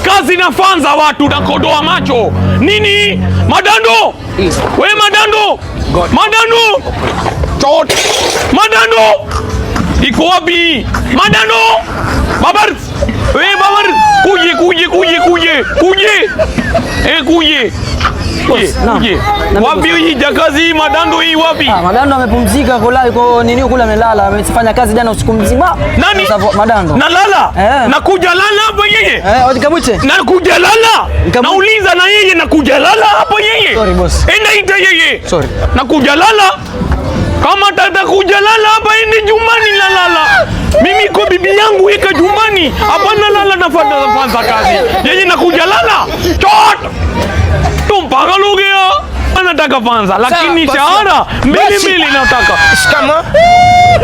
kazi nafanza watu nakodoa macho. Nini? Madando! We Madando! Madando! Chot! Madando! Iko wapi? Madando! Babar! We Babar! Kuje! Kuje! Wapi hii jakazi Madando hii wapi? Madando amepumzika yuko nini kule amelala. Amefanya kazi jana usiku mzima. Nani? Madando. Nalala? Nakuja lala hapa yeye. Nikamwite. Nakuja lala. Nauliza na yeye nakuja lala hapa yeye. Sorry boss. Enda ita yeye. Sorry. Nakuja lala. Kama tatakuja lala hapa ende jumbani la lala. Mimi kwa bibi yangu ika jumbani. Hapana lala nafanza kazi. Yeye nakuja lala. Chot! Tumpaka lugea. Anataka fanza lakini shahara mbili nataka. Shikamo.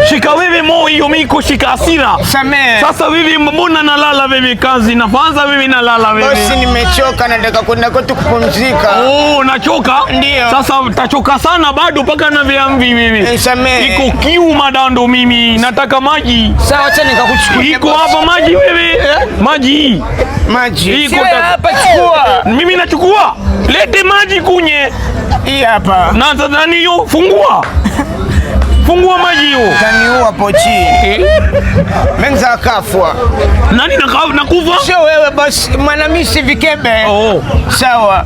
Shika wewe mo hiyo miko shika hasira. Samee. Sasa wewe mbona nalala wewe kazi nafanza wewe nalala wewe. Bosi nimechoka nataka kwenda kwetu kupumzika. Oh, nachoka? Ndio. Sasa utachoka sana bado paka na viamvi mimi. Samee. Iko kiu Madando mimi nataka maji. Sawa acha nikakuchukua. Iko hapa maji wewe. Maji. Maji. Iko hapa chukua. Mimi nachukua. Lete maji kunye. Hii hapa. Na nani hiyo? Fungua. Fungua maji hiyo. Kaniua pochi. Menza kafwa. Nani nakufa? Sio wewe basi mwanamisi vikebe. Oh. Sawa.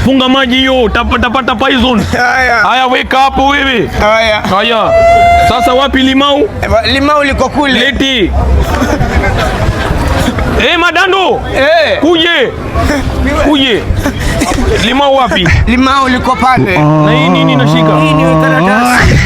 Funga maji hiyo, tapata poison. Haya weka hapo wewe. Haya. Sasa wapi limau? Limau liko kule. Leti. Madando. Kuje. Limau wapi? Limau liko pale. Na hii nini nashika? Hii ni karatasi.